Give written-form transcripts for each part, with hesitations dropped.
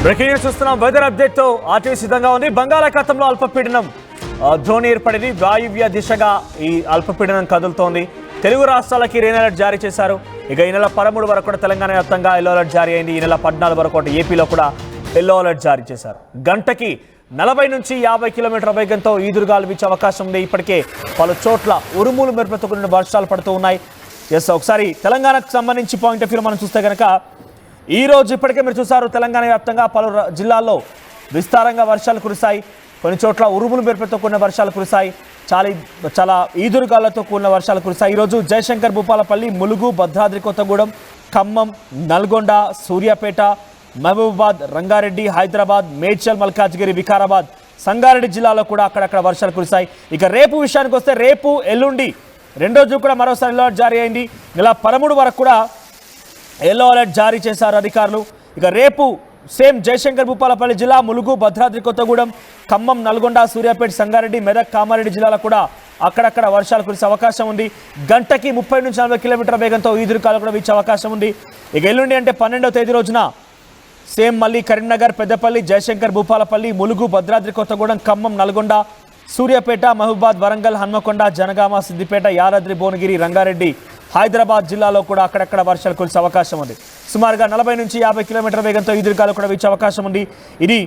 Breaking news చూస్తున్నాం. Weather update తో RTV సిద్ధంగా ఉంది. బంగాళాఖాతంలో అల్పపీడనం ద్రోణి ఏర్పడింది. వాయువ్య దిశగా ఈ అల్పపీడనం కదులుతోంది. తెలుగు రాష్ట్రాలకి రెయిన్ అలర్ట్ జారీ చేశారు. ఇక ఈ నెల 13 వరకు కూడా తెలంగాణ వ్యాప్తంగా ఎల్లో అలర్ట్ జారీ అయింది. ఈ నెల 14 వరకు ఏపీలో కూడా ఎల్లో అలర్ట్ జారీ చేశారు. గంటకి 40 నుంచి 50 కిలోమీటర్ల వేగంతో ఈదురుగాలు వీచే అవకాశం ఉంది. ఇప్పటికే పలు చోట్ల ఉరుములు మెరుపులతో కూడిన వర్షాలు పడుతూ ఉన్నాయి. ఒకసారి తెలంగాణకు సంబంధించి పాయింట్ ఆఫ్ వ్యూ మనం చూస్తే కనుక ఈ రోజు ఇప్పటికే మీరు చూసారు తెలంగాణ వ్యాప్తంగా పలు జిల్లాల్లో విస్తారంగా వర్షాలు కురిశాయి. కొన్ని చోట్ల ఉరుములు మెరుపులతో కూడిన వర్షాలు కురిశాయి. చాలా ఈదురుగాలతో కూడిన వర్షాలు కురిశాయి. ఈరోజు జయశంకర్, భూపాలపల్లి, ములుగు, భద్రాద్రి కొత్తగూడెం, ఖమ్మం, నల్గొండ, సూర్యాపేట, మహబూబాబాద్, రంగారెడ్డి, హైదరాబాద్, మేడ్చల్, మల్కాజ్గిరి, వికారాబాద్, సంగారెడ్డి జిల్లాలో కూడా అక్కడక్కడ వర్షాలు కురిశాయి. ఇక రేపు విషయానికి వస్తే రేపు, ఎల్లుండి 2 రోజులు కూడా మరోసారి ఎల్లో అలర్ట్ జారీ అయింది. ఇలా 13 వరకు కూడా ఎల్లో అలర్ట్ జారీ చేశారు అధికారులు. ఇక రేపు సేమ్ జయశంకర్, భూపాలపల్లి జిల్లా, ములుగు, భద్రాద్రి కొత్తగూడెం, ఖమ్మం, నల్గొండ, సూర్యాపేట, సంగారెడ్డి, మెదక్, కామారెడ్డి జిల్లాలో కూడా అక్కడక్కడ వర్షాలు కురిసే అవకాశం ఉంది. గంటకి 30 నుంచి 40 కిలోమీటర్ల వేగంతో ఈదురుగాలు కూడా వీచే అవకాశం ఉంది. ఇక ఎల్లుండి అంటే 12వ తేదీ రోజున సేమ్ మళ్ళీ కరీంనగర్, పెద్దపల్లి, జయశంకర్, భూపాలపల్లి, ములుగు, భద్రాద్రి కొత్తగూడెం, ఖమ్మం, నల్గొండ, సూర్యాపేట, మహబూబాద్, వరంగల్, హన్మకొండ, జనగామ, సిద్దిపేట, యాదాద్రి, భువనగిరి, రంగారెడ్డి, హైదరాబాద్ జిల్లాలో కూడా అక్కడక్కడ వర్షాలు కురిసే అవకాశం ఉంది. సుమారుగా 40 నుంచి 50 కిలోమీటర్ల వేగంతో ఈదురుగాలు కూడా వీచే అవకాశం ఉంది. ఇది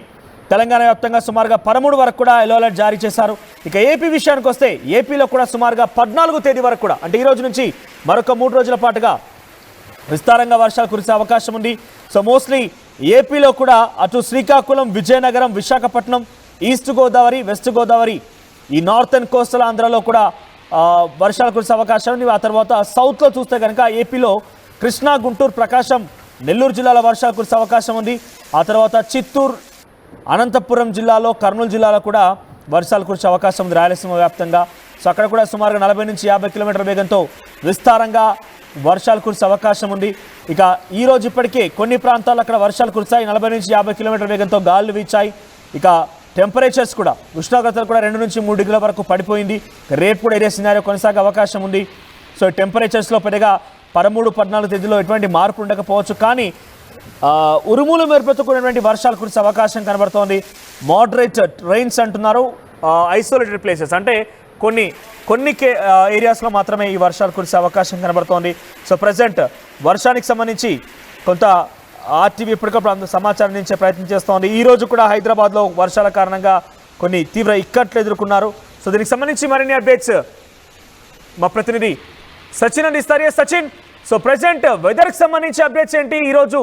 తెలంగాణ వ్యాప్తంగా సుమారుగా 13 వరకు కూడా ఎల్లో అలర్ట్ జారీ చేశారు. ఇక ఏపీ విషయానికి వస్తే ఏపీలో కూడా సుమారుగా 14వ తేదీ వరకు కూడా అంటే ఈ రోజు నుంచి మరొక 3 రోజుల పాటుగా విస్తారంగా వర్షాలు కురిసే అవకాశం ఉంది. సో మోస్ట్లీ ఏపీలో కూడా అటు శ్రీకాకుళం, విజయనగరం, విశాఖపట్నం, ఈస్ట్ గోదావరి, వెస్ట్ గోదావరి, ఈ నార్థన్ కోస్టల్ ఆంధ్రాలో కూడా వర్షాలు కురిసే అవకాశం ఉంది. ఆ తర్వాత సౌత్లో చూస్తే కనుక ఏపీలో కృష్ణా, గుంటూరు, ప్రకాశం, నెల్లూరు జిల్లాలో వర్షాలు కురిసే అవకాశం ఉంది. ఆ తర్వాత చిత్తూరు, అనంతపురం జిల్లాలో, కర్నూలు జిల్లాలో కూడా వర్షాలు కురిసే అవకాశం ఉంది రాయలసీమ వ్యాప్తంగా. సో అక్కడ కూడా సుమారుగా 40 నుంచి 50 కిలోమీటర్ల వేగంతో విస్తారంగా వర్షాలు కురిసే అవకాశం ఉంది. ఇక ఈరోజు ఇప్పటికే కొన్ని ప్రాంతాల్లో అక్కడ వర్షాలు కురిశాయి. 40 నుంచి 50 కిలోమీటర్ల వేగంతో గాలులు వీచాయి. ఇక టెంపరేచర్స్ కూడా, ఉష్ణోగ్రతలు కూడా 2 నుంచి 3 డిగ్రీల వరకు పడిపోయింది. రేపు కూడా ఇదే సినారియో కొనసాగే అవకాశం ఉంది. సో టెంపరేచర్స్లో పెద్దగా 13, 14 తేదీలో ఎటువంటి మార్పు ఉండకపోవచ్చు. కానీ ఉరుములు మెరుపులతో కూడినటువంటి వర్షాలు కురిసే అవకాశం కనబడుతోంది. మోడరేట్ రెయిన్స్ అంటున్నారు. ఐసోలేటెడ్ ప్లేసెస్ అంటే కొన్ని ఏరియాస్లో మాత్రమే ఈ వర్షాలు కురిసే అవకాశం కనబడుతోంది. సో ప్రజెంట్ వర్షానికి సంబంధించి కొంత ఆర్టీవీ ఇప్పటికప్పుడు సమాచారం అందించే ప్రయత్నం చేస్తోంది. ఈ రోజు కూడా హైదరాబాద్లో వర్షాల కారణంగా కొన్ని తీవ్ర ఇక్కట్లు ఎదుర్కొన్నారు. సో దీనికి సంబంధించి మరిన్ని అప్డేట్స్ మా ప్రతినిధి సచిన్ అందిస్తారు. సచిన్, సో ప్రజెంట్ వెదర్కి సంబంధించి అప్డేట్స్ ఏంటి? ఈరోజు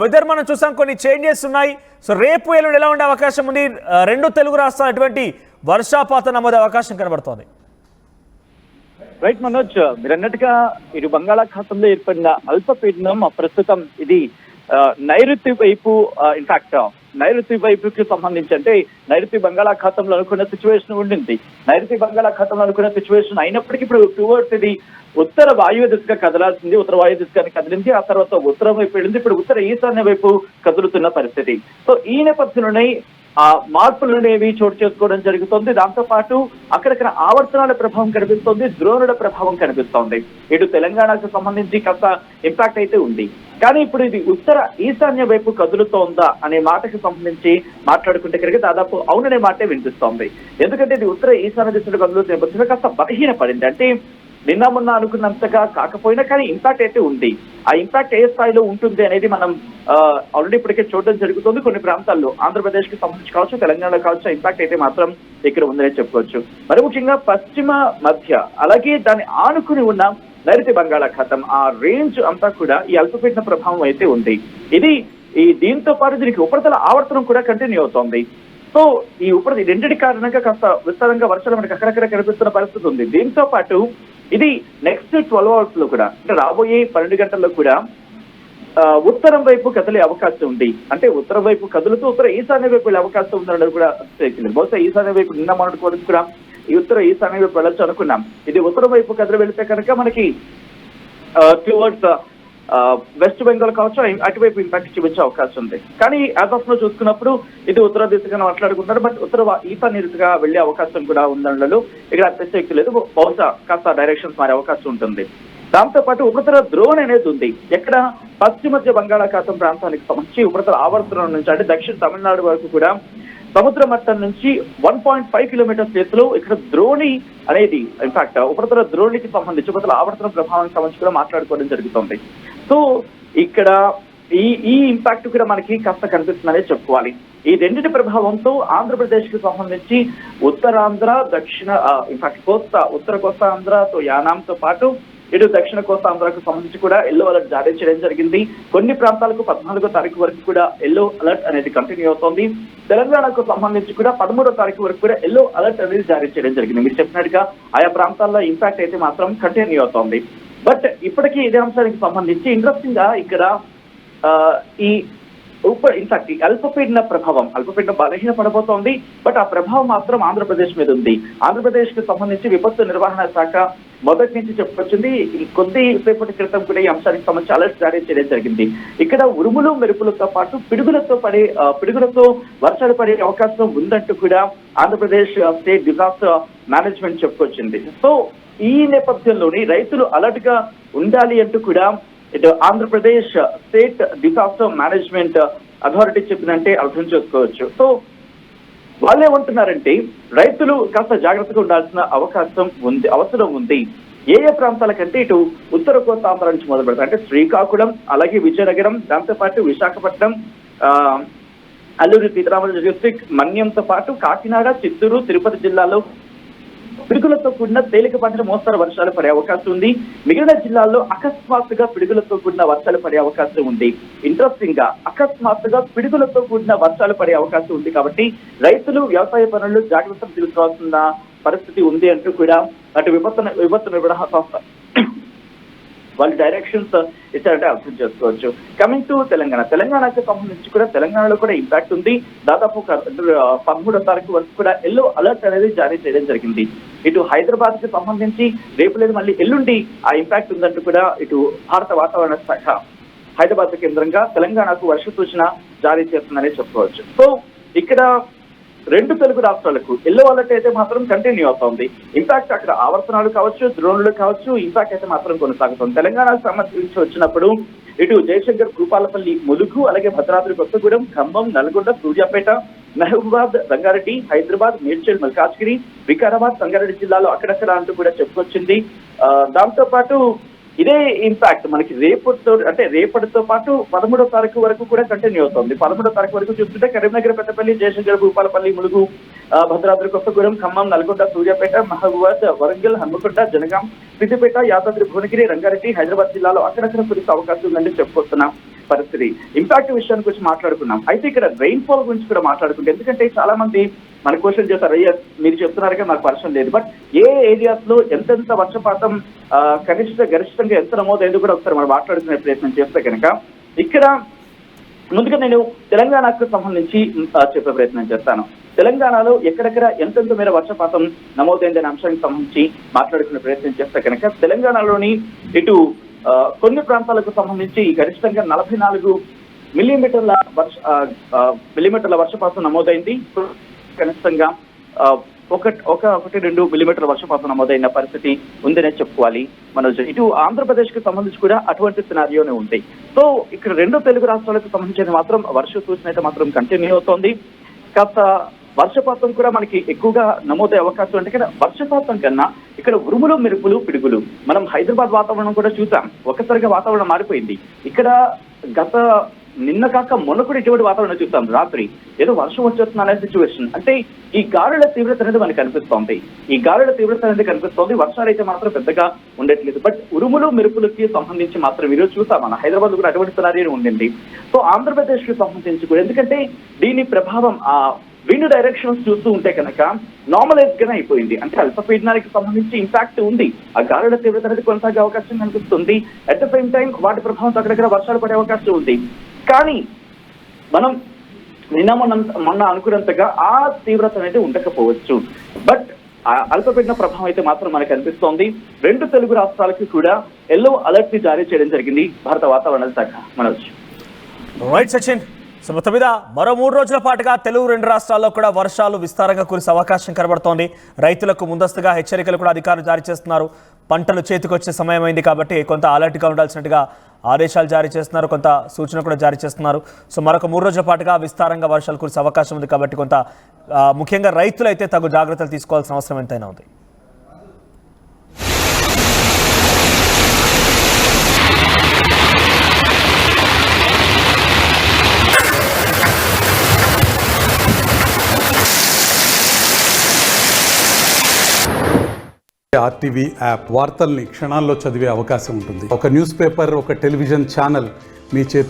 వెదర్ మనం చూసాం, కొన్ని చేంజెస్ ఉన్నాయి. సో రేపు, ఎల్లుండి ఎలా ఉండే అవకాశం ఉంది? 2 తెలుగు రాష్ట్రాలు ఎటువంటి వర్షాపాతం నమోదే అవకాశం కనబడుతోంది? రైట్ మనోజ్, మీరు అన్నట్టుగా ఇటు బంగాళాఖాతంలో ఏర్పడిన అల్పపీడనం ప్రస్తుతం ఇది నైరుతి వైపు, ఇన్ఫాక్ట్ నైరుతి వైపుకి సంబంధించి అంటే నైరుతి బంగాళాఖాతంలో అనుకున్న సిచ్యువేషన్ ఉండింది. నైరుతి బంగాళాఖాతంలో అనుకున్న సిచ్యువేషన్ అయినప్పటికీ ఇప్పుడు టువర్డ్స్ ఇది ఉత్తర వాయువ్య దిశగా కదలాల్సింది, ఉత్తర వాయు దిశగా కదిలింది. ఆ తర్వాత ఉత్తరం వైపు వెళ్ళింది. ఇప్పుడు ఉత్తర ఈశాన్య వైపు కదులుతున్న పరిస్థితి. సో ఈ నేపథ్యంలోనే ఆ మార్పులు అనేవి చోటు చేసుకోవడం జరుగుతుంది. దాంతో పాటు అక్కడక్కడ ఆవర్తనాల ప్రభావం కనిపిస్తోంది, ద్రోణుల ప్రభావం కనిపిస్తోంది. ఇటు తెలంగాణకు సంబంధించి కాస్త ఇంపాక్ట్ అయితే ఉంది. కానీ ఇప్పుడు ఇది ఉత్తర ఈశాన్య వైపు కదులుతోందా అనే మాటకు సంబంధించి మాట్లాడుకుంటే కనుక దాదాపు అవుననే మాటే వినిపిస్తోంది. ఎందుకంటే ఇది ఉత్తర ఈశాన్య దిశలో కదులుతున్న నేపథ్యంలో కాస్త బలహీన పడింది. అంటే నిన్న మొన్న అనుకున్నంతగా కాకపోయినా కానీ ఇంపాక్ట్ అయితే ఉంది. ఆ ఇంపాక్ట్ ఏ స్థాయిలో ఉంటుంది అనేది మనం ఆల్రెడీ ఇప్పటికే చూడడం జరుగుతుంది. కొన్ని ప్రాంతాల్లో ఆంధ్రప్రదేశ్ కి సంబంధించి కావచ్చు, తెలంగాణలో కావచ్చు, ఇంపాక్ట్ అయితే మాత్రం ఇక్కడ ఉందని చెప్పుకోవచ్చు. మరి ముఖ్యంగా పశ్చిమ మధ్య అలాగే దాన్ని ఆనుకుని ఉన్న నైరుతి బంగాళాఖాతం ఆ రేంజ్ అంతా కూడా ఈ అల్పపీడన ప్రభావం అయితే ఉంది. ఇది దీంతో పాటు దీనికి ఉపరితల ఆవర్తనం కూడా కంటిన్యూ అవుతోంది. సో ఈ రెండింటి కారణంగా కాస్త విస్తారంగా వర్షాలు మనకి అక్కడక్కడ కనిపిస్తున్న పరిస్థితి ఉంది. దీంతో పాటు ఇది నెక్స్ట్ 12 అవర్స్ లో కూడా అంటే రాబోయే 12 గంటల్లో కూడా ఉత్తరం వైపు కదిలే అవకాశం ఉంది. అంటే ఉత్తరం వైపు కదులుతూ ఉత్తర ఈశాన్య వైపు వెళ్ళే అవకాశం ఉందన్నది కూడా బహుశా ఈశాన్య వైపు నిన్న మనకు కూడా ఈ ఉత్తర ఈశాన్య వైపు వెళ్ళొచ్చు అనుకున్నాం. ఇది ఉత్తరం వైపు కదిలి వెళితే కనుక మనకి టువర్డ్స్ వెస్ట్ బెంగాల్ కావచ్చు, అటువైపు ఇంపాక్ట్ చూపించే అవకాశం ఉంది. కానీ యాజ్ ఆఫ్ నో చూసుకున్నప్పుడు ఇది ఉత్తర దిశగా మాట్లాడుకుంటారు. బట్ ఉత్తర ఈశాన్య దిశగా వెళ్లే అవకాశం కూడా ఉందనడంలో ఇక్కడ అత్యశక్తి లేదు. బహుశా కాస్త డైరెక్షన్స్ మారే అవకాశం ఉంటుంది. దాంతో పాటు ఉపరితల ద్రోణి అనేది ఉంది. ఎక్కడ పశ్చిమ మధ్య బంగాళాఖాతం ప్రాంతానికి సంబంధించి ఉపరితల ఆవర్తనం నుంచి అంటే దక్షిణ తమిళనాడు వరకు కూడా సముద్ర మట్టం నుంచి 1.5 కిలోమీటర్స్ ఎత్తులో ఇక్కడ ద్రోణి అనేది ఇన్ఫాక్ట్ ఉపరితల ద్రోణికి సంబంధించి ఉపరితల ఆవర్తన ప్రభావానికి సంబంధించి కూడా మాట్లాడుకోవడం జరుగుతుంది. సో ఇక్కడ ఈ ఇంపాక్ట్ కూడా మనకి కాస్త కనిపిస్తుందనే చెప్పుకోవాలి. ఈ రెండింటి ప్రభావంతో ఆంధ్రప్రదేశ్ కి సంబంధించి ఉత్తరాంధ్ర దక్షిణ ఇన్ఫాక్ట్ ఉత్తర కోస్తా ఆంధ్రతో యానాంతో పాటు ఇటు దక్షిణ కోస్తా ఆంధ్రకు సంబంధించి కూడా ఎల్లో అలర్ట్ జారీ చేయడం జరిగింది. కొన్ని ప్రాంతాలకు 14వ తారీఖు వరకు కూడా ఎల్లో అలర్ట్ అనేది కంటిన్యూ అవుతోంది. తెలంగాణకు సంబంధించి కూడా 13వ తారీఖు వరకు కూడా ఎల్లో అలర్ట్ అనేది జారీ చేయడం జరిగింది. మీరు చెప్పినట్టుగా ఆయా ప్రాంతాల్లో ఇంపాక్ట్ అయితే మాత్రం కంటిన్యూ అవుతోంది. బట్ ఇప్పటికీ ఇదే అంశానికి సంబంధించి ఇంట్రెస్టింగ్ గా ఇక్కడ ఈ ఇన్ఫాక్ట్ ఈ అల్పపీడన బలహీన పడబోతోంది. బట్ ఆ ప్రభావం మాత్రం ఆంధ్రప్రదేశ్ మీద ఉంది. ఆంధ్రప్రదేశ్ కి సంబంధించి విపత్తు నిర్వహణ శాఖ మొదటి నుంచి చెప్పుకొచ్చింది. కొద్దిసేపటి క్రితం కూడా ఈ అంశానికి సంబంధించి అలర్ట్ జారీ చేయడం జరిగింది. ఇక్కడ ఉరుములు మెరుపులతో పాటు పిడుగులతో వర్షాలు పడే అవకాశం ఉందంటూ కూడా ఆంధ్రప్రదేశ్ స్టేట్ డిజాస్టర్ మేనేజ్మెంట్ చెప్పుకొచ్చింది. సో ఈ నేపథ్యంలోని రైతులు అలర్ట్ గా ఉండాలి అంటూ కూడా ఇటు Andhra Pradesh state disaster management authority చెప్పిందంటే అర్థం చేసుకోవచ్చు. సో వాళ్ళేమంటున్నారంటే రైతులు కాస్త జాగ్రత్తగా ఉండాల్సిన అవసరం ఉంది. ఏ ప్రాంతాలకంటే ఇటు ఉత్తర కోస్తా ఆంధ్ర నుంచి మొదలు పెడతారు. అంటే శ్రీకాకుళం, అలాగే విజయనగరం, దాంతోపాటు విశాఖపట్నం, అల్లూరి సీతారామరాజు డిస్ట్రిక్ట్, మన్యంతో పాటు కాకినాడ, చిత్తూరు, తిరుపతి జిల్లాలో పిడుగులతో కూడిన తేలికపాటి మోస్తరు వర్షాలు పడే అవకాశం ఉంది. మిగిలిన జిల్లాల్లో అకస్మాత్తుగా పిడుగులతో కూడిన వర్షాలు పడే అవకాశం ఉంది. ఇంట్రెస్టింగ్ గా అకస్మాత్తుగా పిడుగులతో కూడిన వర్షాలు పడే అవకాశం ఉంది. కాబట్టి రైతులు వ్యవసాయ పనులు జాగ్రత్తలు తీసుకోవాల్సిన పరిస్థితి ఉంది అంటూ కూడా అటు విపత్తు నిర్వహణ సంస్థ వాళ్ళు డైరెక్షన్స్ ఇచ్చారంటే అర్థం చేసుకోవచ్చు. కమింగ్ టు తెలంగాణకు సంబంధించి కూడా తెలంగాణలో కూడా ఇంపాక్ట్ ఉంది. దాదాపు 13వ తారీఖు వరకు కూడా ఎల్లో అలర్ట్ అనేది జారీ చేయడం జరిగింది. ఇటు హైదరాబాద్ కి సంబంధించి రేపు లేదు మళ్ళీ ఎల్లుండి ఆ ఇంపాక్ట్ ఉందంటూ కూడా ఇటు భారత వాతావరణ శాఖ హైదరాబాద్ కేంద్రంగా తెలంగాణకు వర్ష సూచన జారీ చేస్తుందని చెప్పుకోవచ్చు. సో ఇక్కడ రెండు తెలుగు రాష్ట్రాలకు ఎల్లో అలర్ట్ అయితే మాత్రం కంటిన్యూ అవుతోంది. ఇంపాక్ట్ అక్కడ ఆవర్తనాలు కావచ్చు, ద్రోణులు కావచ్చు, ఇంపాక్ట్ అయితే మాత్రం కొనసాగుతుంది. తెలంగాణకు సంబంధించి వచ్చినప్పుడు ఇటు జయశంకర్, భూపాలపల్లి, ములుగు, అలాగే భద్రాద్రి కొత్తగూడెం, ఖమ్మం, నల్గొండ, సూర్యాపేట, మహబూబాద్, రంగారెడ్డి, హైదరాబాద్, మేడ్చల్, మల్కాజ్గిరి, వికారాబాద్, సంగారెడ్డి జిల్లాలో అక్కడక్కడ అంటూ కూడా చెప్పుకొచ్చింది. దాంతో పాటు ఇదే ఇంపాక్ట్ మనకి రేపటితో పాటు 13వ తారీఖు వరకు కూడా కంటిన్యూ అవుతుంది. 13వ తారీఖు వరకు చూస్తుంటే కరీంనగర్, పెద్దపల్లి, జయశంకర్, భూపాలపల్లి, ములుగు, భద్రాద్రి కొత్తగూడెం, ఖమ్మం, నల్గొండ, సూర్యాపేట, మహబూబాద్, వరంగల్, హన్మకొండ, జనగాం, సిద్దిపేట, యాదాద్రి భువనగిరి, రంగారెడ్డి, హైదరాబాద్ జిల్లాలో అక్కడక్కడ కురిసే అవకాశం ఉందని చెప్పుకొస్తున్న పరిస్థితి. ఇంపాక్ట్ విషయానికి వచ్చి మాట్లాడుకున్నాం. అయితే ఇక్కడ రెయిన్ఫాల్ గురించి కూడా మాట్లాడుకుంటే, ఎందుకంటే చాలా మంది మన క్వశ్చన్ చేస్తారు, అయ్యా మీరు చెప్తున్నారుగా మాకు వర్షం లేదు, బట్ ఏ ఏరియాస్ లో ఎంతెంత వర్షపాతం గరిష్టంగా ఎంత నమోదైందో కూడా ఒకసారి మనం మాట్లాడుకునే ప్రయత్నం చేస్తే కనుక ఇక్కడ ముందుగా నేను తెలంగాణకు సంబంధించి చెప్పే ప్రయత్నం చేస్తాను. తెలంగాణలో ఎక్కడెక్కడ ఎంతెంత మేర వర్షపాతం నమోదైందనే అంశానికి సంబంధించి మాట్లాడుకునే ప్రయత్నం చేస్తే కనుక తెలంగాణలోని ఇటు కొన్ని ప్రాంతాలకు సంబంధించి గరిష్టంగా 44 మిల్లీమీటర్ల వర్షపాతం నమోదైంది. కనిష్టంగా 1-2 మిల్లీమీటర్ల వర్షపాతం నమోదైన పరిస్థితి ఉందనే చెప్పుకోవాలి. మనోజ్, ఇటు ఆంధ్రప్రదేశ్ కి సంబంధించి కూడా అటువంటి సినారియోనే ఉంది. సో ఇక్కడ రెండు తెలుగు రాష్ట్రాలకు సంబంధించి మాత్రం వర్ష సూచన అయితే మాత్రం కంటిన్యూ అవుతోంది. కాస్త వర్షపాతం కూడా మనకి ఎక్కువగా నమోదయ్యే అవకాశం అంటే కదా, వర్షపాతం కన్నా ఇక్కడ ఉరుములు, మెరుపులు, పిడుగులు. మనం హైదరాబాద్ వాతావరణం కూడా చూసాం, ఒక్కసారిగా వాతావరణం మారిపోయింది. ఇక్కడ నిన్న కాక మొన్న కూడా ఇటువంటి వాతావరణం చూస్తాం. రాత్రి ఏదో వర్షం వచ్చేస్తున్న అనే సిచ్యువేషన్. అంటే ఈ గాలుల తీవ్రత అనేది మనకు కనిపిస్తోంది. వర్షాలు అయితే మాత్రం పెద్దగా ఉండట్లేదు. బట్ ఉరుములు, మెరుపులకి సంబంధించి మాత్రం ఈరోజు చూసాం, మన హైదరాబాద్ కూడా అటువంటి సినారియో ఉండింది. సో ఆంధ్రప్రదేశ్ కి సంబంధించి కూడా, ఎందుకంటే దీని ప్రభావం ఆ విండ్ డైరెక్షన్స్ చూస్తూ ఉంటే కనుక నార్మలైజ్ గానే అయిపోయింది. అంటే అల్పపీడనానికి సంబంధించి ఇంపాక్ట్ ఉంది, ఆ గాలుల తీవ్రత అనేది కొనసాగే అవకాశం కనిపిస్తుంది. అట్ ద సేమ్ టైం వాటి ప్రభావంతో అక్కడక్కడ వర్షాలు పడే అవకాశం ఉంది. కానీ మనం మొన్న అనుకున్నంతగా ఆ తీవ్రత అనేది ఉండకపోవచ్చు. బట్ అల్పపీడన ప్రభావం అయితే మాత్రం మనకు అనిపిస్తోంది. రెండు తెలుగు రాష్ట్రాలకి కూడా ఎల్లో అలర్ట్ ని జారీ చేయడం జరిగింది భారత వాతావరణ శాఖ. మనోజ్. రైట్ సచిన్. సో మొత్తం మీద మరో 3 రోజుల పాటుగా తెలుగు 2 రాష్ట్రాల్లో కూడా వర్షాలు విస్తారంగా కురిసే అవకాశం కనబడుతోంది. రైతులకు ముందస్తుగా హెచ్చరికలు కూడా అధికారులు జారీ చేస్తున్నారు. పంటలు చేతికొచ్చే సమయం అయింది కాబట్టి కొంత అలర్ట్గా ఉండాల్సినట్టుగా ఆదేశాలు జారీ చేస్తున్నారు, కొంత సూచన కూడా జారీ చేస్తున్నారు. సో మరొక 3 రోజుల పాటుగా విస్తారంగా వర్షాలు కురిసే అవకాశం ఉంది కాబట్టి కొంత ముఖ్యంగా రైతులు అయితే తగు జాగ్రత్తలు తీసుకోవాల్సిన అవసరం ఎంతైనా ఉంది. RTV యాప్ వార్తల్ని క్షణాల్లో చదివే అవకాశం ఉంటుంది. ఒక న్యూస్ పేపర్, ఒక టెలివిజన్ ఛానల్ మీ చేతి